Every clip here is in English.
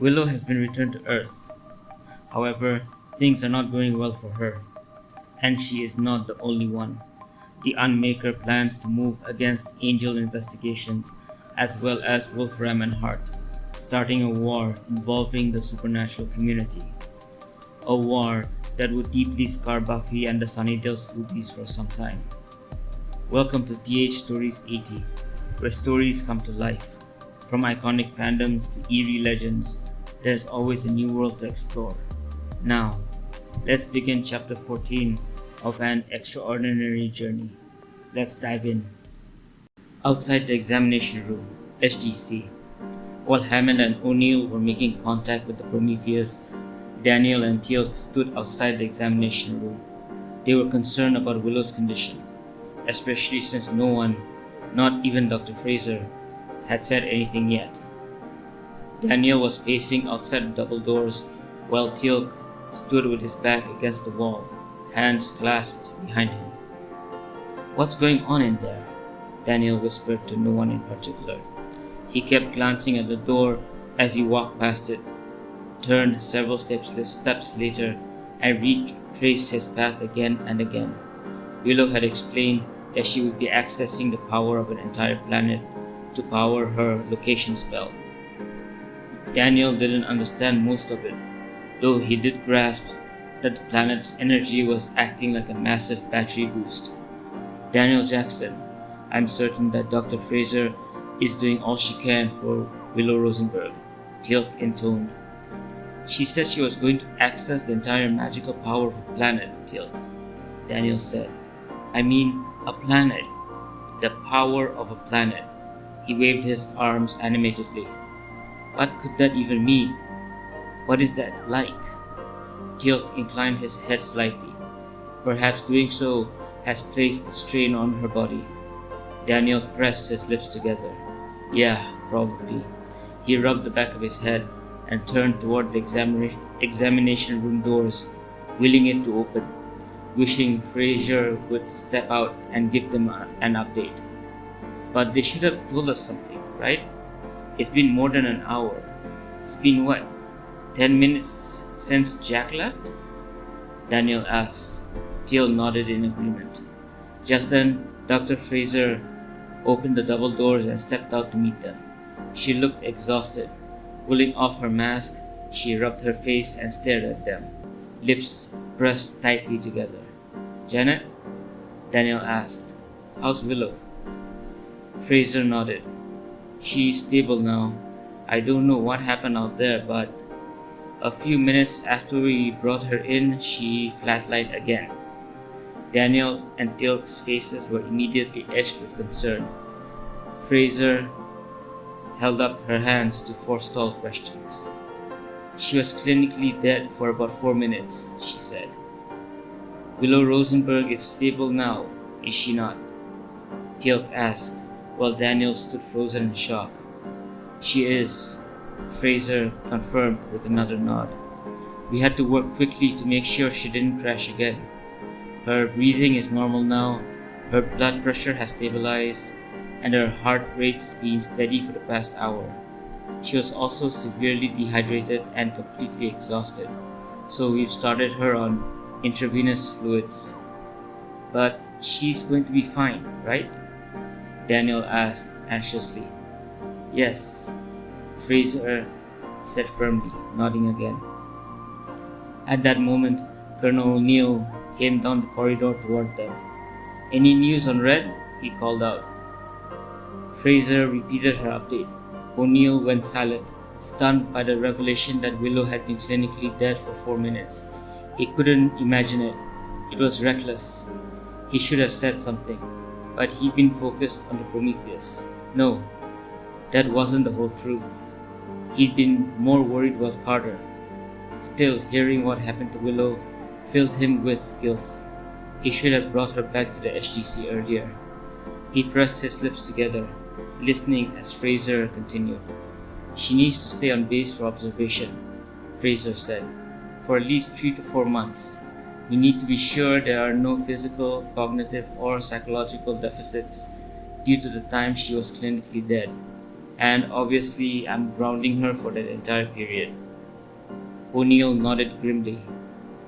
Willow has been returned to Earth. However, things are not going well for her, and she is not the only one. The Unmaker plans to move against Angel investigations as well as Wolfram and Hart, starting a war involving the supernatural community. A war that would deeply scar Buffy and the Sunnydale Scoobies for some time. Welcome to TH Stories 80, where stories come to life. From iconic fandoms to eerie legends, there's always a new world to explore. Now, let's begin chapter 14 of an extraordinary journey. Let's dive in. Outside the examination room, SGC, while Hammond and O'Neill were making contact with the Prometheus, Daniel and Teal'c stood outside the examination room. They were concerned about Willow's condition, especially since no one, not even Dr. Fraiser, had said anything yet. Daniel was pacing outside the double doors while Teal'c stood with his back against the wall, hands clasped behind him. "What's going on in there?" Daniel whispered to no one in particular. He kept glancing at the door as he walked past it, turned several steps later, and retraced his path again and again. Willow had explained that she would be accessing the power of an entire planet to power her location spell. Daniel didn't understand most of it, though he did grasp that the planet's energy was acting like a massive battery boost. "Daniel Jackson, I'm certain that Dr. Fraiser is doing all she can for Willow Rosenberg," Teal'c intoned. "She said she was going to access the entire magical power of a planet, Teal'c," Daniel said. "I mean, a planet. The power of a planet." He waved his arms animatedly. "What could that even mean? What is that like?" Teal'c inclined his head slightly. Perhaps doing so has placed a strain on her body. Daniel pressed his lips together. "Yeah, probably." He rubbed the back of his head and turned toward the examination room doors, willing it to open, wishing Fraiser would step out and give them an update. "But they should have told us something, right? It's been more than an hour. It's been what, 10 minutes since Jack left?" Daniel asked. Teal'c nodded in agreement. Just then, Dr. Fraiser opened the double doors and stepped out to meet them. She looked exhausted. Pulling off her mask, she rubbed her face and stared at them, lips pressed tightly together. "Janet?" Daniel asked. "How's Willow?" Fraiser nodded. "She's stable now. I don't know what happened out there, but a few minutes after we brought her in, she flatlined again." Daniel and Teal'c's faces were immediately etched with concern. Fraiser held up her hands to forestall questions. "She was clinically dead for about 4 minutes, she said." "Willow Rosenberg is stable now, is she not?" Teal'c asked, while Daniel stood frozen in shock. "She is," Fraiser confirmed with another nod. "We had to work quickly to make sure she didn't crash again. Her breathing is normal now, her blood pressure has stabilized, and her heart rate's been steady for the past hour. She was also severely dehydrated and completely exhausted, so we've started her on intravenous fluids. But she's going to be fine, right?" Daniel asked anxiously. "Yes," Fraiser said firmly, nodding again. At that moment, Colonel O'Neill came down the corridor toward them. "Any news on Red?" he called out. Fraiser repeated her update. O'Neill went silent, stunned by the revelation that Willow had been clinically dead for 4 minutes. He couldn't imagine it. It was reckless. He should have said something, but he'd been focused on the Prometheus. No, that wasn't the whole truth. He'd been more worried about Carter. Still, hearing what happened to Willow filled him with guilt. He should have brought her back to the SGC earlier. He pressed his lips together, listening as Fraiser continued. "She needs to stay on base for observation," Fraiser said, "for at least 3 to 4 months. We need to be sure there are no physical, cognitive, or psychological deficits due to the time she was clinically dead." And obviously, I'm grounding her for that entire period. O'Neill nodded grimly.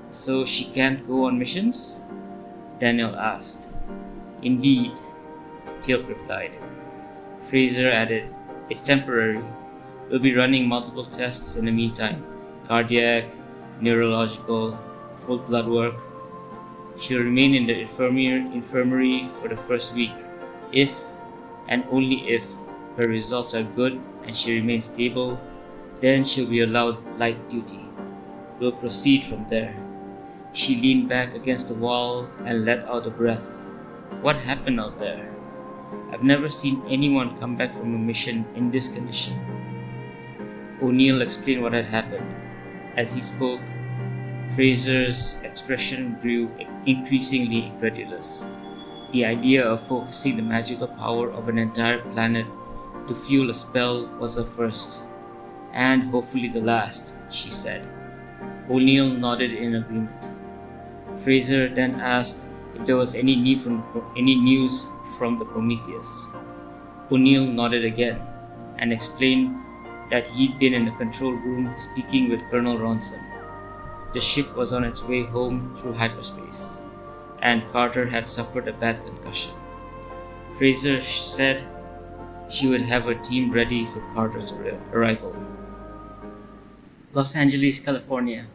So she can't go on missions? Daniel asked. Indeed, Teal'c replied. Fraiser added, It's temporary. We'll be running multiple tests in the meantime. Cardiac, neurological, full blood work. She'll remain in the infirmary for the first week. If, and only if, her results are good and she remains stable, then she'll be allowed light duty. We'll proceed from there. She leaned back against the wall and let out a breath. What happened out there? I've never seen anyone come back from a mission in this condition. O'Neill explained what had happened. As he spoke, Fraiser's expression grew increasingly incredulous. The idea of focusing the magical power of an entire planet to fuel a spell was a first, and hopefully the last, she said. O'Neill nodded in agreement. Fraiser then asked if there was any news from the Prometheus. O'Neill nodded again and explained that he'd been in the control room speaking with Colonel Ronson. The ship was on its way home through hyperspace, and Carter had suffered a bad concussion. Fraiser said she would have her team ready for Carter's arrival. Los Angeles, California.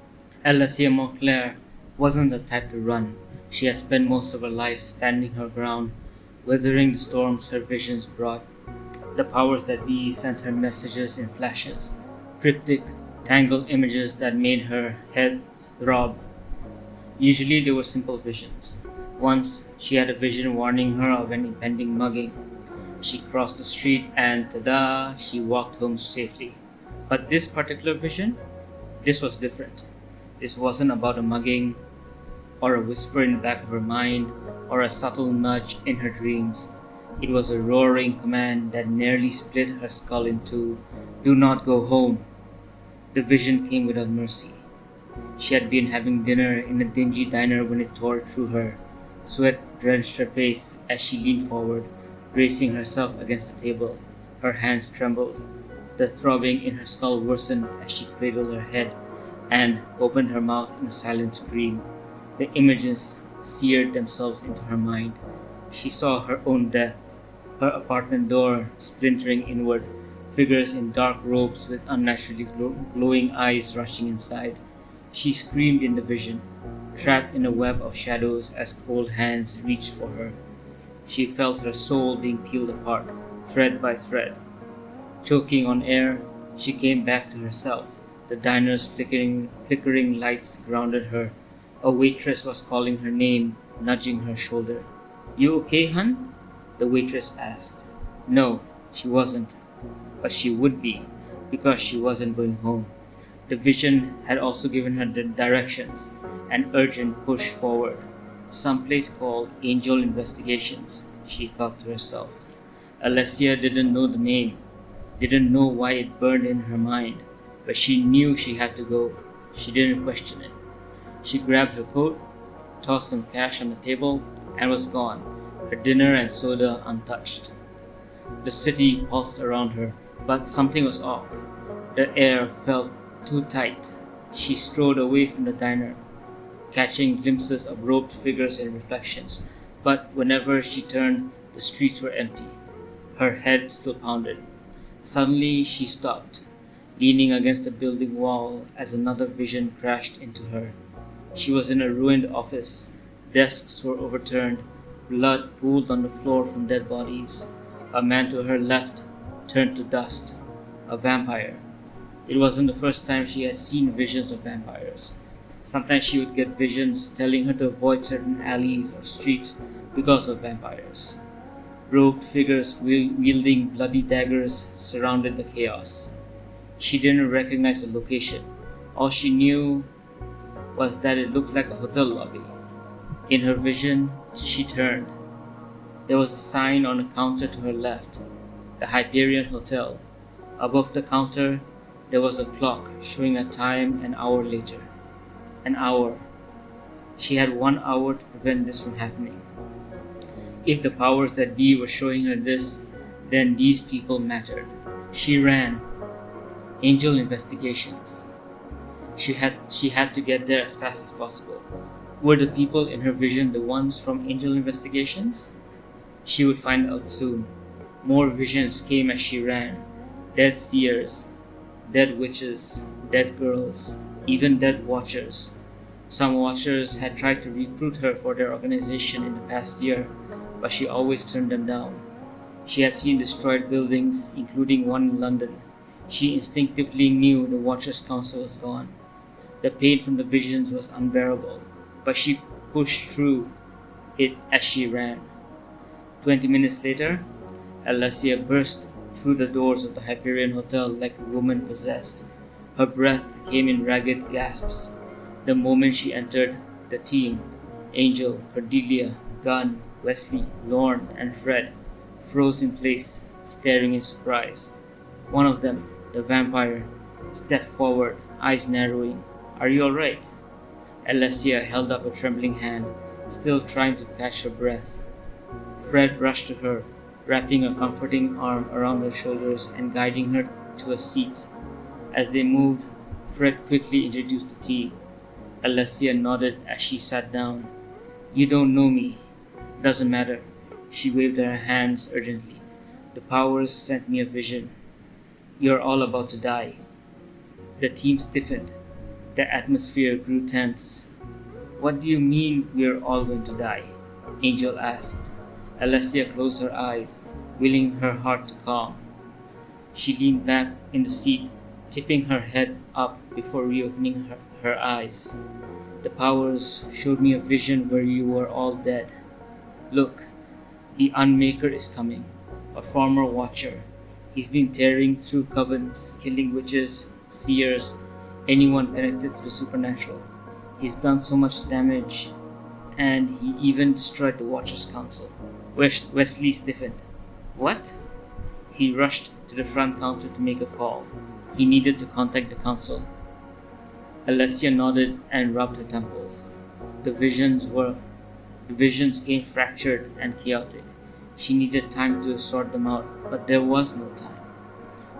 Alysia Montclair wasn't the type to run. She had spent most of her life standing her ground, weathering the storms her visions brought. The powers that be sent her messages in flashes, cryptic, tangled images that made her head throb. Usually they were simple visions. Once she had a vision warning her of an impending mugging. She crossed the street and ta-da, she walked home safely. But this particular vision, this was different. This wasn't about a mugging, or a whisper in the back of her mind, or a subtle nudge in her dreams. It was a roaring command that nearly split her skull in two. Do not go home. The vision came without mercy. She had been having dinner in a dingy diner when it tore through her. Sweat drenched her face as she leaned forward, bracing herself against the table. Her hands trembled. The throbbing in her skull worsened as she cradled her head and opened her mouth in a silent scream. The images seared themselves into her mind. She saw her own death, her apartment door splintering inward, figures in dark robes with unnaturally glowing eyes rushing inside. She screamed in the vision, trapped in a web of shadows as cold hands reached for her. She felt her soul being peeled apart, thread by thread. Choking on air, she came back to herself. The diner's flickering lights grounded her. A waitress was calling her name, nudging her shoulder. You okay, hun? The waitress asked. No, she wasn't. But she would be, because she wasn't going home. The vision had also given her the directions, an urgent push forward. Someplace called Angel Investigations, she thought to herself. Alysia didn't know the name, didn't know why it burned in her mind, but she knew she had to go. She didn't question it. She grabbed her coat, tossed some cash on the table, and was gone, her dinner and soda untouched. The city pulsed around her, but something was off. The air felt too tight. She strode away from the diner, catching glimpses of robed figures and reflections, but whenever she turned, the streets were empty. Her head still pounded. Suddenly she stopped, leaning against a building wall as another vision crashed into her. She was in a ruined office. Desks were overturned. Blood pooled on the floor from dead bodies. A man to her left turned to dust. A vampire. It wasn't the first time she had seen visions of vampires. Sometimes she would get visions telling her to avoid certain alleys or streets because of vampires. Robed figures wielding bloody daggers surrounded the chaos. She didn't recognize the location. All she knew was that it looked like a hotel lobby. In her vision, she turned. There was a sign on a counter to her left, the Hyperion Hotel. Above the counter, there was a clock showing a time an hour later. An hour. She had 1 hour to prevent this from happening. If the powers that be were showing her this, then these people mattered. She ran. Angel Investigations. She had to get there as fast as possible. Were the people in her vision the ones from Angel Investigations? She would find out soon. More visions came as she ran. Dead seers, dead witches, dead girls, even dead watchers. Some watchers had tried to recruit her for their organization in the past year, but she always turned them down. She had seen destroyed buildings, including one in London. She instinctively knew the Watchers' Council was gone. The pain from the visions was unbearable, but she pushed through it as she ran. 20 minutes later, Alysia burst through the doors of the Hyperion Hotel like a woman possessed. Her breath came in ragged gasps. The moment she entered, the team, Angel, Cordelia, Gunn, Wesley, Lorne, and Fred, froze in place, staring in surprise. One of them, the vampire, stepped forward, eyes narrowing. "Are you alright?" Alysia held up a trembling hand, still trying to catch her breath. Fred rushed to her, wrapping a comforting arm around her shoulders and guiding her to a seat. As they moved, Fred quickly introduced the team. Alysia nodded as she sat down. "You don't know me." "Doesn't matter." She waved her hands urgently. "The powers sent me a vision. You're all about to die." The team stiffened. The atmosphere grew tense. "What do you mean we're all going to die?" Angel asked. Alysia closed her eyes, willing her heart to calm. She leaned back in the seat, tipping her head up before reopening her eyes. "The powers showed me a vision where you were all dead. Look, the Unmaker is coming, a former Watcher. He's been tearing through covens, killing witches, seers, anyone connected to the supernatural. He's done so much damage, and he even destroyed the Watchers' Council." Wesley stiffened. "What?" He rushed to the front counter to make a call. He needed to contact the council. Alysia nodded and rubbed her temples. The visions came fractured and chaotic. She needed time to sort them out, but there was no time.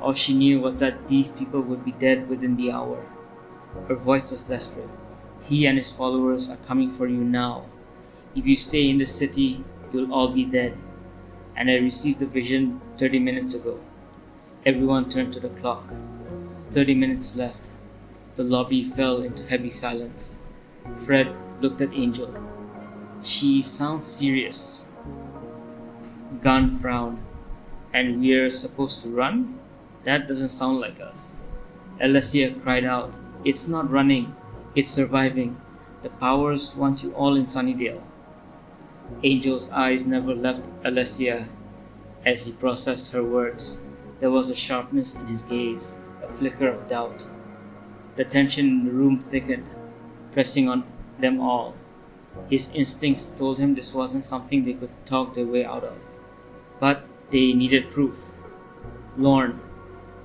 All she knew was that these people would be dead within the hour. Her voice was desperate. "He and his followers are coming for you now. If you stay in the city, you'll all be dead. And I received the vision 30 minutes ago." Everyone turned to the clock. 30 minutes left. The lobby fell into heavy silence. Fred looked at Angel. "She sounds serious." Gunn frowned. "And we're supposed to run? That doesn't sound like us." Alysia cried out. "It's not running, it's surviving. The powers want you all in Sunnydale." Angel's eyes never left Alysia as he processed her words. There was a sharpness in his gaze, a flicker of doubt. The tension in the room thickened, pressing on them all. His instincts told him this wasn't something they could talk their way out of. But they needed proof. "Lorne,"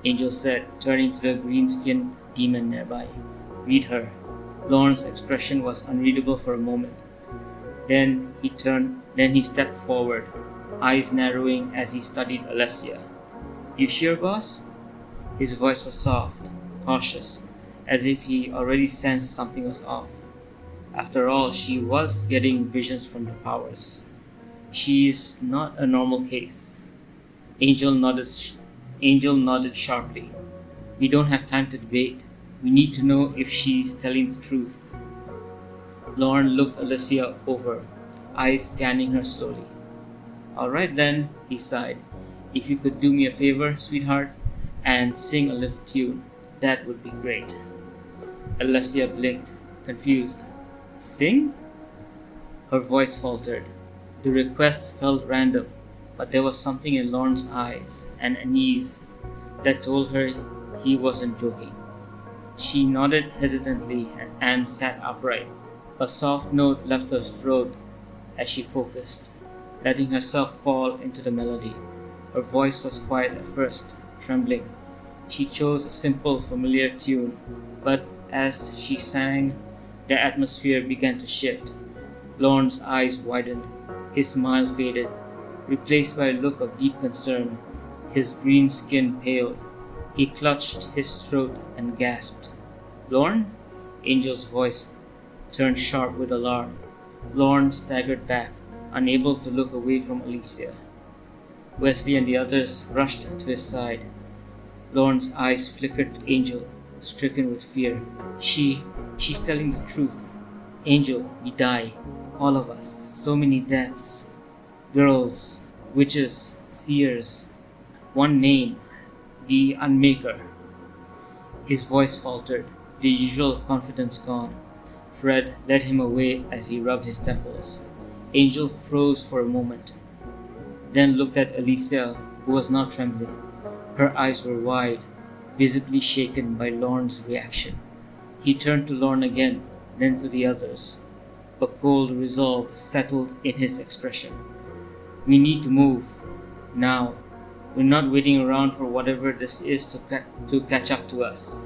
Angel said, turning to the green-skinned demon nearby. "Read her." Lorne's expression was unreadable for a moment. Then he stepped forward, eyes narrowing as he studied Alysia. "You sure, boss?" His voice was soft, cautious, as if he already sensed something was off. After all, she was getting visions from the powers. She's not a normal case. Angel nodded sharply. "We don't have time to debate. We need to know if she's telling the truth." Lorne looked Alysia over, eyes scanning her slowly. "All right then," he sighed. "If you could do me a favor, sweetheart, and sing a little tune, that would be great." Alysia blinked, confused. "Sing?" Her voice faltered. The request felt random, but there was something in Lorne's eyes and unease that told her he wasn't joking. She nodded hesitantly and sat upright. A soft note left her throat as she focused, letting herself fall into the melody. Her voice was quiet at first, trembling. She chose a simple, familiar tune, but as she sang, the atmosphere began to shift. Lorne's eyes widened. His smile faded, replaced by a look of deep concern. His green skin paled. He clutched his throat and gasped. Lorne? Angel's voice turned sharp with alarm. Lorne staggered back, unable to look away from Alysia. Wesley and the others rushed to his side. Lorne's eyes flickered to Angel, stricken with fear. She's telling the truth. Angel, we die. All of us. So many deaths. Girls, witches, seers. One name. The Unmaker. His voice faltered, the usual confidence gone. Fred led him away as he rubbed his temples. Angel froze for a moment, then looked at Alysia, who was now trembling. Her eyes were wide, visibly shaken by Lorne's reaction. He turned to Lorne again, then to the others. A cold resolve settled in his expression. We need to move. Now. We're not waiting around for whatever this is to catch up to us.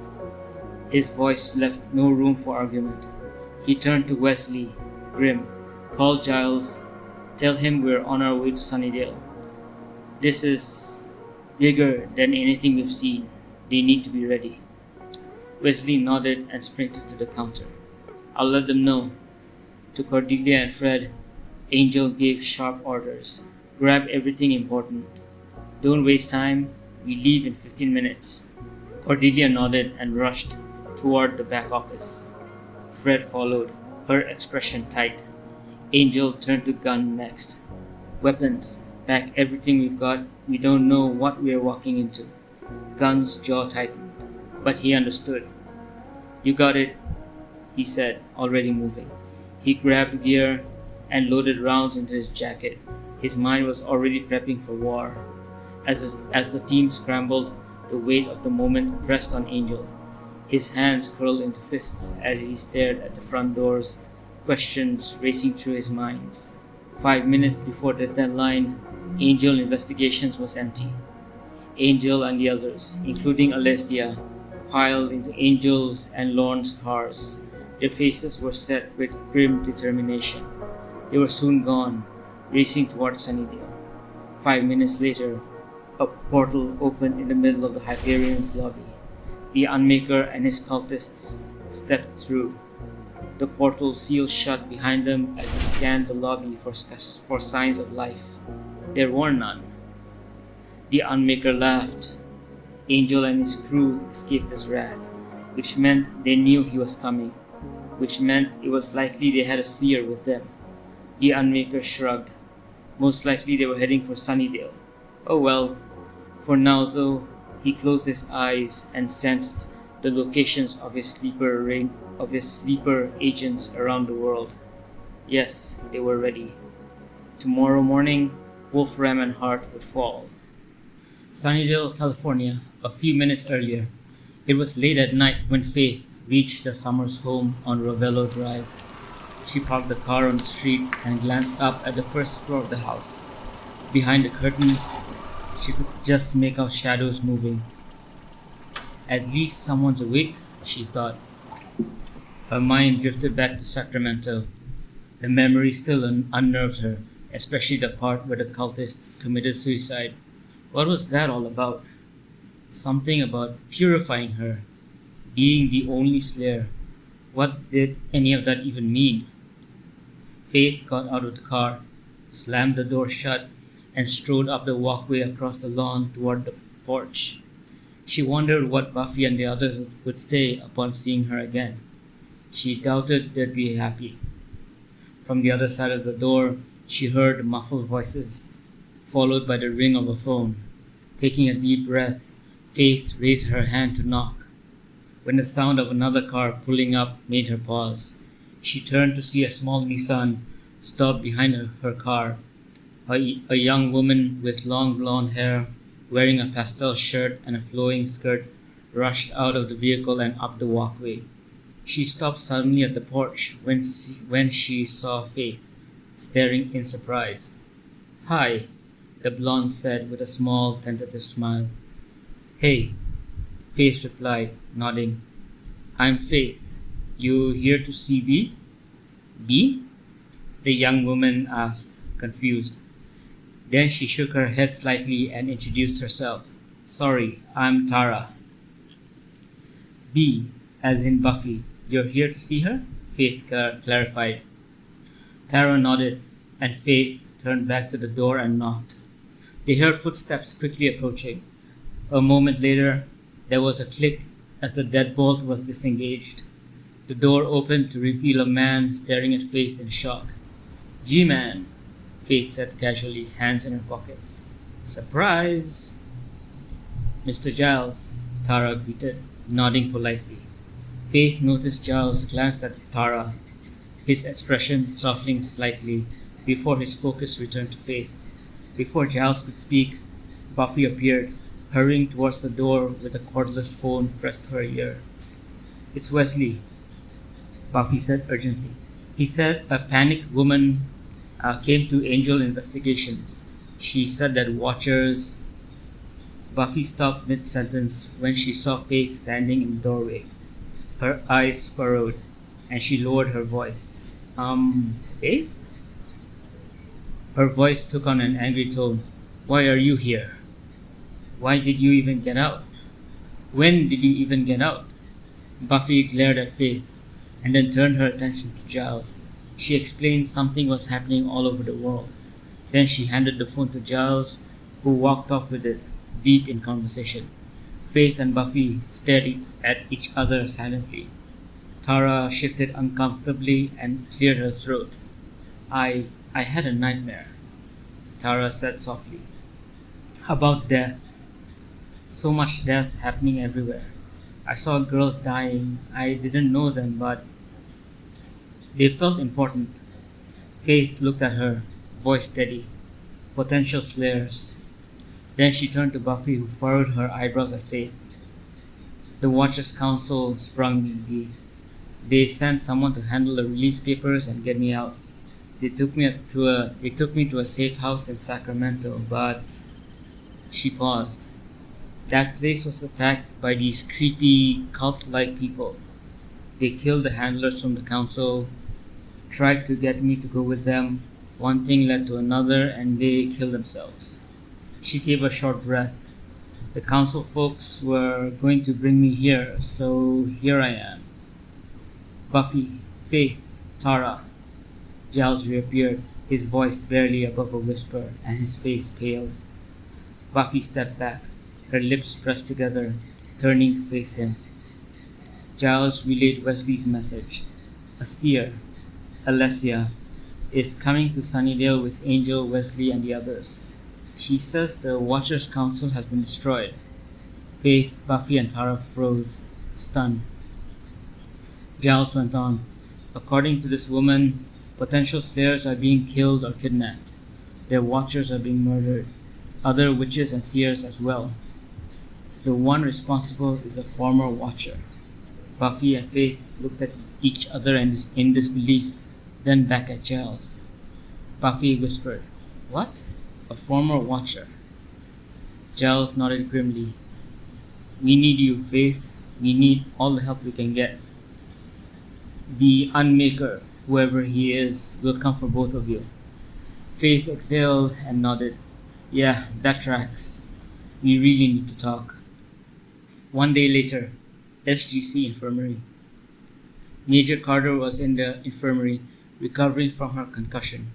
His voice left no room for argument. He turned to Wesley, grim. Call Giles. Tell him we're on our way to Sunnydale. This is bigger than anything we've seen. They need to be ready. Wesley nodded and sprinted to the counter. I'll let them know. To Cordelia and Fred, Angel gave sharp orders. Grab everything important. Don't waste time. We leave in 15 minutes. Cordelia nodded and rushed toward the back office. Fred followed, her expression tight. Angel turned to Gunn next. Weapons. Pack everything we've got. We don't know what we're walking into. Gunn's jaw tightened, but he understood. You got it, he said, already moving. He grabbed gear and loaded rounds into his jacket. His mind was already prepping for war. As the team scrambled, the weight of the moment pressed on Angel. His hands curled into fists as he stared at the front doors, questions racing through his mind. 5 minutes before the deadline, Angel Investigations was empty. Angel and the others, including Alysia, piled into Angel's and Lorne's cars. Their faces were set with grim determination. They were soon gone, racing toward Sunnydale. 5 minutes later, a portal opened in the middle of the Hyperion's lobby. The Unmaker and his cultists stepped through. The portal sealed shut behind them as they scanned the lobby for signs of life. There were none. The Unmaker laughed. Angel and his crew escaped his wrath, which meant they knew he was coming, which meant it was likely they had a seer with them. The Unmaker shrugged. Most likely they were heading for Sunnydale. Oh well. For now though, he closed his eyes and sensed the locations of his sleeper agents around the world. Yes, they were ready. Tomorrow morning, Wolfram and Hart would fall. Sunnydale, California, a few minutes earlier. It was late at night when Faith reached the Summers home on Rovello Drive. She parked the car on the street and glanced up at the first floor of the house. Behind the curtain, she could just make out shadows moving. At least someone's awake, she thought. Her mind drifted back to Sacramento. The memory still unnerved her, especially the part where the cultists committed suicide. What was that all about? Something about purifying her, being the only slayer. What did any of that even mean? Faith got out of the car, slammed the door shut, and strode up the walkway across the lawn toward the porch. She wondered what Buffy and the others would say upon seeing her again. She doubted they'd be happy. From the other side of the door, she heard muffled voices, followed by the ring of a phone. Taking a deep breath, Faith raised her hand to knock. When the sound of another car pulling up made her pause, she turned to see a small Nissan stop behind her car. A young woman with long blonde hair, wearing a pastel shirt and a flowing skirt, rushed out of the vehicle and up the walkway. She stopped suddenly at the porch when she saw Faith, staring in surprise. "Hi," the blonde said with a small, tentative smile. "Hey," Faith replied, nodding. "I'm Faith. You here to see B?" "B?" the young woman asked, confused. Then she shook her head slightly and introduced herself. "Sorry, I'm Tara." "B, as in Buffy. You're here to see her?" Faith clarified. Tara nodded, and Faith turned back to the door and knocked. They heard footsteps quickly approaching. A moment later, there was a click as the deadbolt was disengaged. The door opened to reveal a man staring at Faith in shock. "G-Man," Faith said casually, hands in her pockets. "Surprise!" "Mr. Giles," Tara greeted, nodding politely. Faith noticed Giles glanced at Tara, his expression softening slightly before his focus returned to Faith. Before Giles could speak, Buffy appeared, hurrying towards the door with a cordless phone pressed to her ear. "It's Wesley," Buffy said urgently. "He said a panicked woman came to Angel Investigations. She said that Watchers..." Buffy stopped mid-sentence when she saw Faith standing in the doorway. Her eyes furrowed, and she lowered her voice. Faith?" Her voice took on an angry tone. "Why are you here? Why did you even get out? When did you even get out?" Buffy glared at Faith, and then turned her attention to Giles. She explained something was happening all over the world. Then she handed the phone to Giles, who walked off with it, deep in conversation. Faith and Buffy stared at each other silently. Tara shifted uncomfortably and cleared her throat. I had a nightmare," Tara said softly. "About death. So much death happening everywhere. I saw girls dying. I didn't know them, but they felt important." Faith looked at her, voice steady. "Potential slayers." Then she turned to Buffy, who furrowed her eyebrows at Faith. "The Watchers Council sprung me, B. They sent someone to handle the release papers and get me out. They took me to a safe house in Sacramento, but..." She paused. "That place was attacked by these creepy, cult-like people. They killed the handlers from the council, tried to get me to go with them. One thing led to another, and they killed themselves." She gave a short breath. "The council folks were going to bring me here, so here I am." "Buffy, Faith, Tara." Giles reappeared, his voice barely above a whisper, and his face paled. Buffy stepped back, her lips pressed together, turning to face him. Giles relayed Wesley's message. "A seer, Alysia, is coming to Sunnydale with Angel, Wesley, and the others. She says the Watchers Council has been destroyed." Faith, Buffy, and Tara froze, stunned. Giles went on. "According to this woman, potential slayers are being killed or kidnapped. Their Watchers are being murdered. Other witches and seers as well. The one responsible is a former Watcher." Buffy and Faith looked at each other in disbelief, then back at Giles. Buffy whispered, "What? A former Watcher?" Giles nodded grimly. "We need you, Faith. We need all the help we can get. The Unmaker, whoever he is, will come for both of you." Faith exhaled and nodded. "Yeah, that tracks. We really need to talk." One day later, SGC Infirmary. Major Carter was in the infirmary, recovering from her concussion.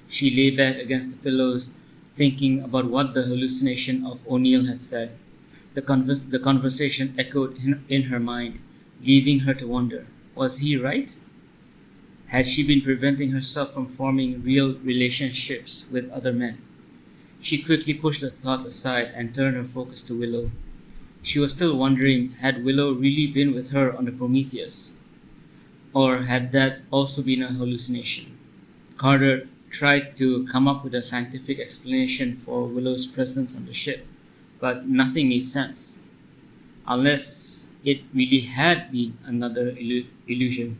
She lay back against the pillows, thinking about what the hallucination of O'Neill had said. The conversation echoed in her mind, leaving her to wonder, was he right? Had she been preventing herself from forming real relationships with other men? She quickly pushed the thought aside and turned her focus to Willow. She was still wondering, had Willow really been with her on the Prometheus? Or had that also been a hallucination? Carter tried to come up with a scientific explanation for Willow's presence on the ship, but nothing made sense. Unless it really had been another illusion.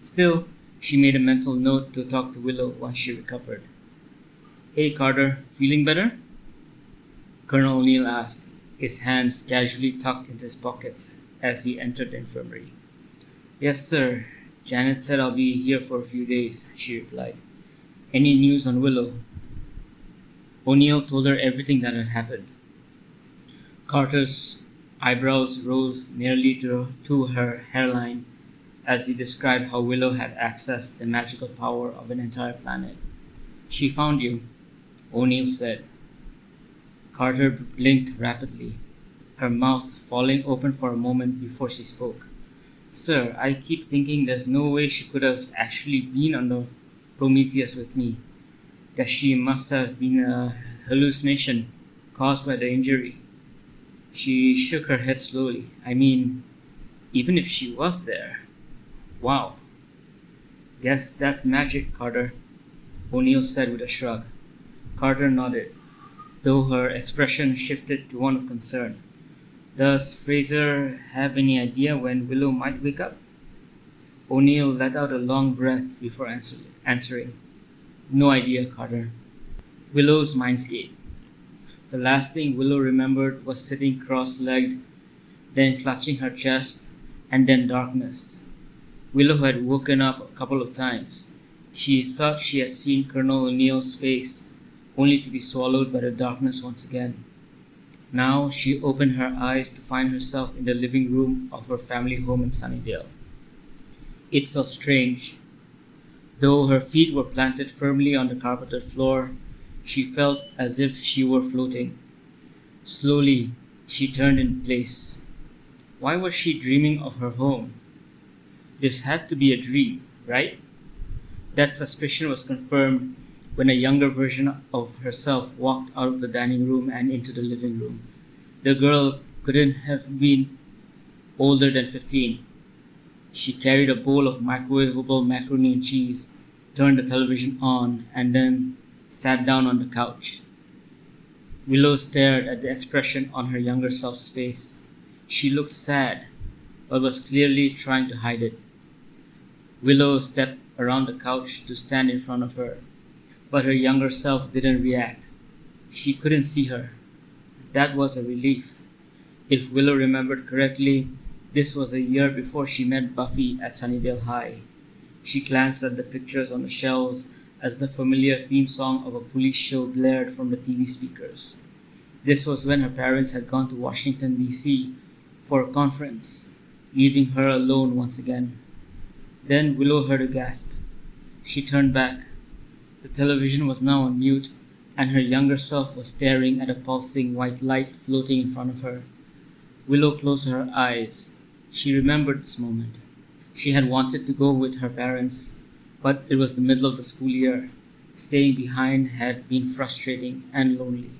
Still, she made a mental note to talk to Willow once she recovered. "Hey Carter, feeling better?" Colonel O'Neill asked, his hands casually tucked into his pockets as he entered the infirmary. "Yes, sir. Janet said I'll be here for a few days," she replied. "Any news on Willow?" O'Neill told her everything that had happened. Carter's eyebrows rose nearly to her hairline as he described how Willow had accessed the magical power of an entire planet. "She found you," O'Neill said. Carter blinked rapidly, her mouth falling open for a moment before she spoke. "Sir, I keep thinking there's no way she could have actually been on the Prometheus with me. That she must have been a hallucination caused by the injury." She shook her head slowly. "I mean, even if she was there. Wow. Guess that's magic, Carter," O'Neill said with a shrug. Carter nodded, though her expression shifted to one of concern. "Does Fraiser have any idea when Willow might wake up?" O'Neill let out a long breath before answering. "No idea, Carter." Willow's Mindscape. The last thing Willow remembered was sitting cross-legged, then clutching her chest, and then darkness. Willow had woken up a couple of times. She thought she had seen Colonel O'Neill's face, only to be swallowed by the darkness once again. Now she opened her eyes to find herself in the living room of her family home in Sunnydale. It felt strange. Though her feet were planted firmly on the carpeted floor, she felt as if she were floating. Slowly, she turned in place. Why was she dreaming of her home? This had to be a dream, right? That suspicion was confirmed when a younger version of herself walked out of the dining room and into the living room. The girl couldn't have been older than 15. She carried a bowl of microwavable macaroni and cheese, turned the television on, and then sat down on the couch. Willow stared at the expression on her younger self's face. She looked sad, but was clearly trying to hide it. Willow stepped around the couch to stand in front of her, but her younger self didn't react. She couldn't see her. That was a relief. If Willow remembered correctly, this was a year before she met Buffy at Sunnydale High. She glanced at the pictures on the shelves as the familiar theme song of a police show blared from the TV speakers. This was when her parents had gone to Washington, D.C. for a conference, leaving her alone once again. Then Willow heard a gasp. She turned back. The television was now on mute, and her younger self was staring at a pulsing white light floating in front of her. Willow closed her eyes. She remembered this moment. She had wanted to go with her parents, but it was the middle of the school year. Staying behind had been frustrating and lonely.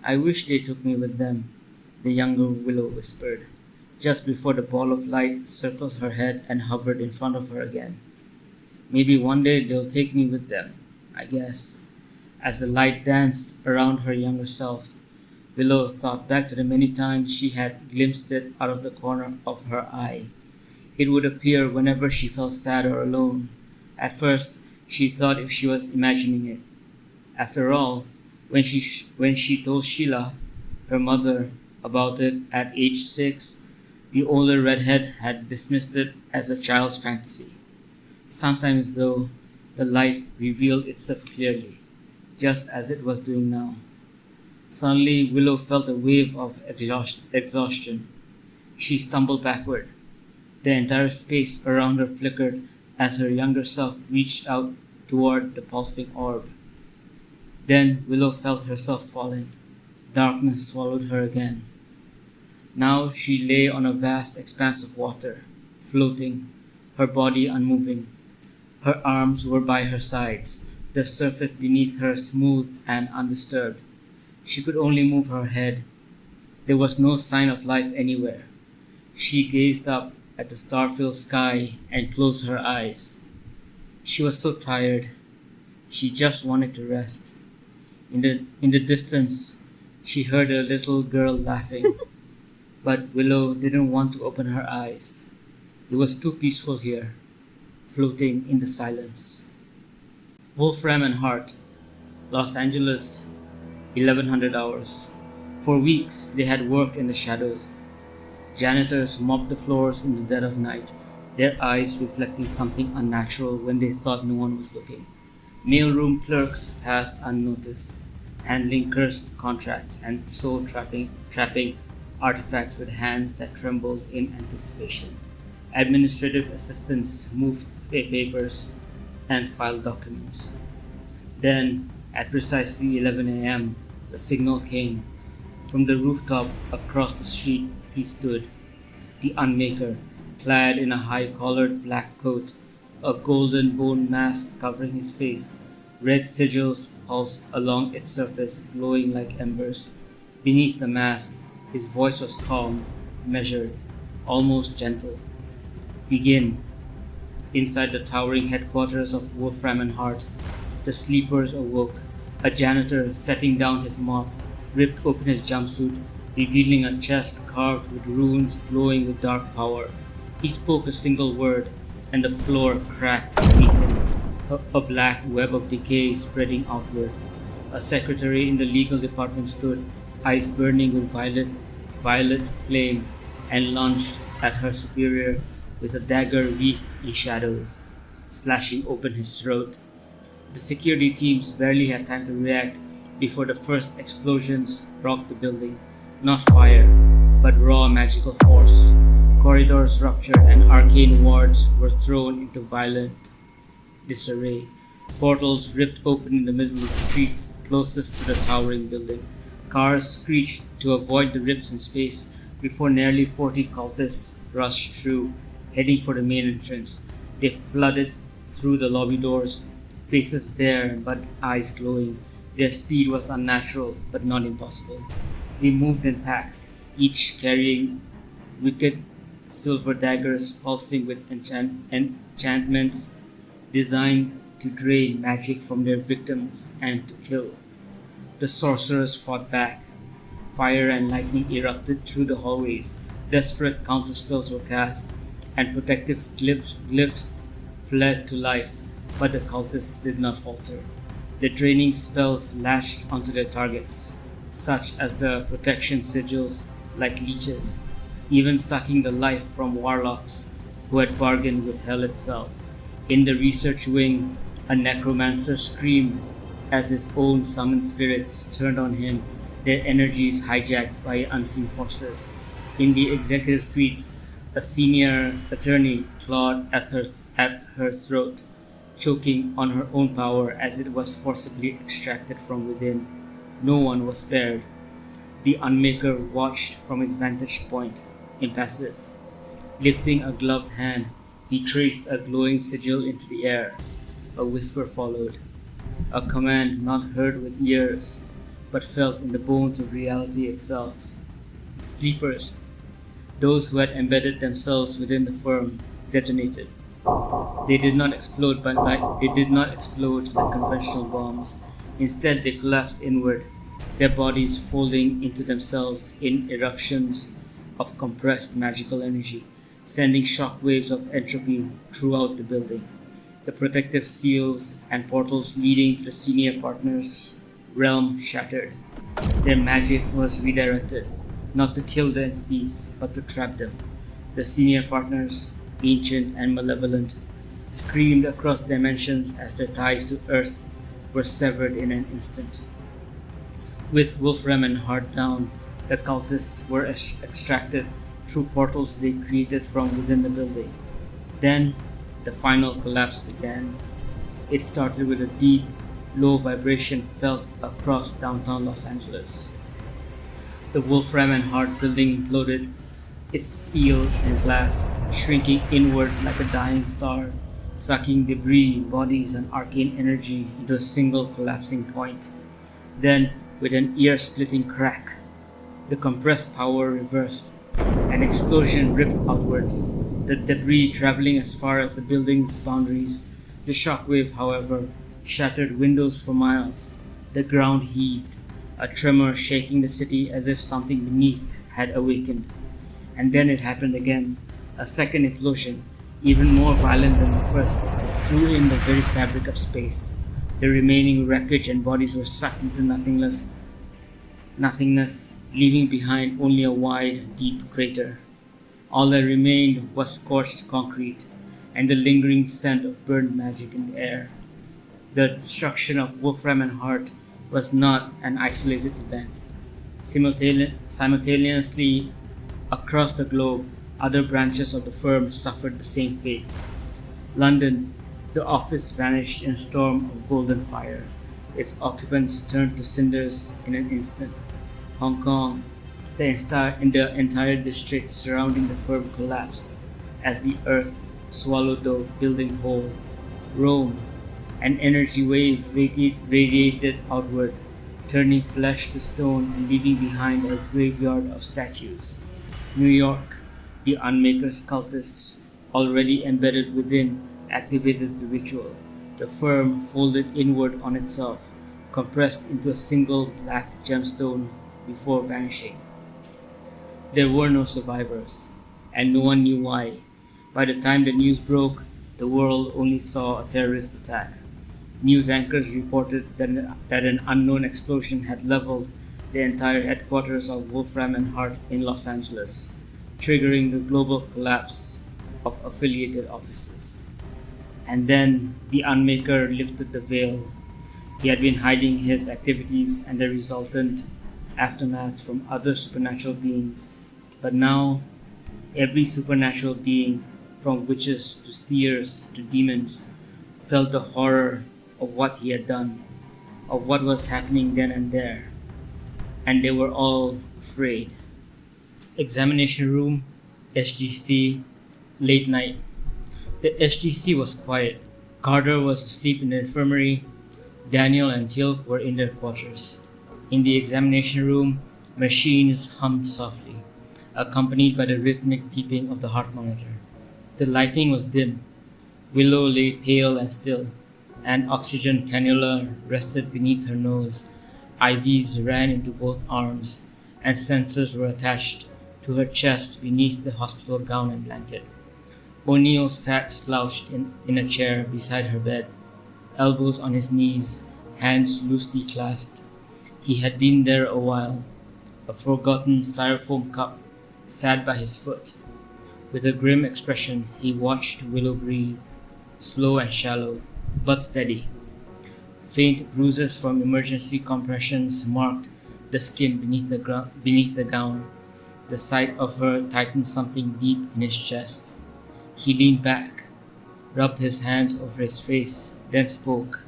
"I wish they took me with them," the younger Willow whispered, just before the ball of light circled her head and hovered in front of her again. "Maybe one day they'll take me with them, I guess." As the light danced around her younger self, Willow thought back to the many times she had glimpsed it out of the corner of her eye. It would appear whenever she felt sad or alone. At first, she thought if she was imagining it. After all, when she told Sheila, her mother, about it at age 6, the older redhead had dismissed it as a child's fantasy. Sometimes, though, the light revealed itself clearly, just as it was doing now. Suddenly, Willow felt a wave of exhaustion. She stumbled backward. The entire space around her flickered as her younger self reached out toward the pulsing orb. Then Willow felt herself falling. Darkness swallowed her again. Now she lay on a vast expanse of water, floating, her body unmoving. Her arms were by her sides, the surface beneath her smooth and undisturbed. She could only move her head. There was no sign of life anywhere. She gazed up at the star-filled sky and closed her eyes. She was so tired. She just wanted to rest. In the distance, she heard a little girl laughing. But Willow didn't want to open her eyes. It was too peaceful here, floating in the silence. Wolfram and Hart, Los Angeles, 1100 hours. For weeks, they had worked in the shadows. Janitors mopped the floors in the dead of night, their eyes reflecting something unnatural when they thought no one was looking. Mailroom clerks passed unnoticed. handling cursed contracts and trapping artifacts with hands that trembled in anticipation. Administrative assistants moved papers and filed documents. Then, at precisely 11 a.m., the signal came. From the rooftop across the street, he stood, the Unmaker, clad in a high-collared black coat, a golden bone mask covering his face. Red sigils pulsed along its surface, glowing like embers. Beneath the mask, his voice was calm, measured, almost gentle. Begin. Inside the towering headquarters of Wolfram and Hart, the sleepers awoke. A janitor, setting down his mop, ripped open his jumpsuit, revealing a chest carved with runes glowing with dark power. He spoke a single word, and the floor cracked beneath him, a black web of decay spreading outward. A secretary in the legal department stood, eyes burning with violet flame, and lunged at her superior with a dagger wreathed in shadows, slashing open his throat. The security teams barely had time to react before the first explosions rocked the building. Not fire, but raw magical force. Corridors ruptured and arcane wards were thrown into violent disarray. Portals ripped open in the middle of the street closest to the towering building. Cars screeched to avoid the rips in space before nearly 40 cultists rushed through, heading for the main entrance. They flooded through the lobby doors, faces bare but eyes glowing. Their speed was unnatural but not impossible. They moved in packs, each carrying wicked silver daggers pulsing with enchantments designed to drain magic from their victims and to kill. The sorcerers fought back. Fire and lightning erupted through the hallways. Desperate counterspells were cast, and protective glyphs fled to life, but the cultists did not falter. The draining spells lashed onto their targets, such as the protection sigils like leeches, even sucking the life from warlocks who had bargained with hell itself. In the research wing, a necromancer screamed as his own summoned spirits turned on him, their energies hijacked by unseen forces. In the executive suites, a senior attorney clawed at her throat, choking on her own power as it was forcibly extracted from within. No one was spared. The Unmaker watched from his vantage point, impassive. Lifting a gloved hand, he traced a glowing sigil into the air. A whisper followed, a command not heard with ears, but felt in the bones of reality itself. Sleepers, those who had embedded themselves within the firm, detonated. They did not explode like conventional bombs. Instead, they collapsed inward, their bodies folding into themselves in eruptions of compressed magical energy, sending shock waves of entropy throughout the building. The protective seals and portals leading to the senior partners' realm shattered. Their magic was redirected, not to kill the entities, but to trap them. The senior partners, ancient and malevolent, screamed across dimensions as their ties to Earth were severed in an instant. With Wolfram and Hart down, the cultists were extracted through portals they created from within the building. Then, the final collapse began. It started with a deep, low vibration felt across downtown Los Angeles. The Wolfram and Hart building imploded, its steel and glass shrinking inward like a dying star, sucking debris, bodies, and arcane energy into a single collapsing point. Then, with an ear-splitting crack, the compressed power reversed. An explosion ripped outwards, the debris traveling as far as the building's boundaries. The shockwave, however, shattered windows for miles. The ground heaved, a tremor shaking the city as if something beneath had awakened. And then it happened again. A second implosion, even more violent than the first, drew in the very fabric of space. The remaining wreckage and bodies were sucked into nothingness, leaving behind only a wide, deep crater. All that remained was scorched concrete and the lingering scent of burned magic in the air. The destruction of Wolfram and Hart was not an isolated event. Simultaneously, across the globe, other branches of the firm suffered the same fate. London, the office vanished in a storm of golden fire. Its occupants turned to cinders in an instant. Hong Kong, the entire district surrounding the firm collapsed as the earth swallowed the building whole. Rome, an energy wave radiated outward, turning flesh to stone and leaving behind a graveyard of statues. New York, the Unmaker's cultists, already embedded within, activated the ritual. The firm folded inward on itself, compressed into a single black gemstone before vanishing. There were no survivors, and no one knew why. By the time the news broke, the world only saw a terrorist attack. News anchors reported that an unknown explosion had leveled the entire headquarters of Wolfram and Hart in Los Angeles, triggering the global collapse of affiliated offices. And then the Unmaker lifted the veil. He had been hiding his activities and the resultant aftermath from other supernatural beings. But now, every supernatural being, from witches to seers to demons, felt the horror of what he had done, of what was happening then and there. And they were all afraid. Examination room, SGC, late night. The SGC was quiet. Carter was asleep in the infirmary. Daniel and Teal'c were in their quarters. In the examination room, machines hummed softly, accompanied by the rhythmic beeping of the heart monitor. The lighting was dim. Willow lay pale and still. An oxygen cannula rested beneath her nose. IVs ran into both arms, and sensors were attached to her chest beneath the hospital gown and blanket. O'Neill sat slouched in a chair beside her bed, elbows on his knees, hands loosely clasped. He had been there a while. A forgotten styrofoam cup sat by his foot. With a grim expression, he watched Willow breathe, slow and shallow, but steady. Faint bruises from emergency compressions marked the skin beneath the gown. The sight of her tightened something deep in his chest. He leaned back, rubbed his hands over his face, then spoke.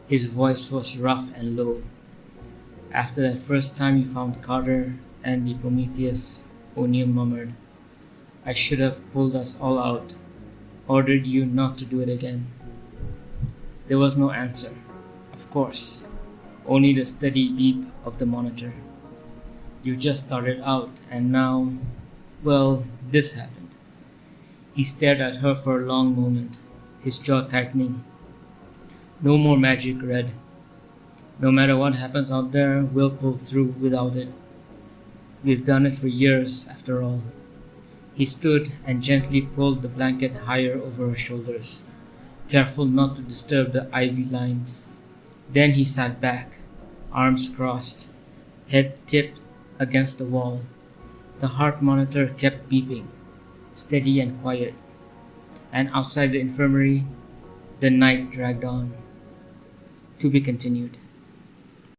His voice was rough and low. After that first time you found Carter and the Prometheus, O'Neill murmured, I should have pulled us all out, ordered you not to do it again. There was no answer, of course, only the steady beep of the monitor. You just started out, and now, well, this happened. He stared at her for a long moment, his jaw tightening. No more magic, Red. No matter what happens out there, we'll pull through without it. We've done it for years, after all. He stood and gently pulled the blanket higher over her shoulders, careful not to disturb the ivy lines. Then he sat back, arms crossed, head tipped against the wall. The heart monitor kept beeping, steady and quiet. And outside the infirmary, the night dragged on. To be continued.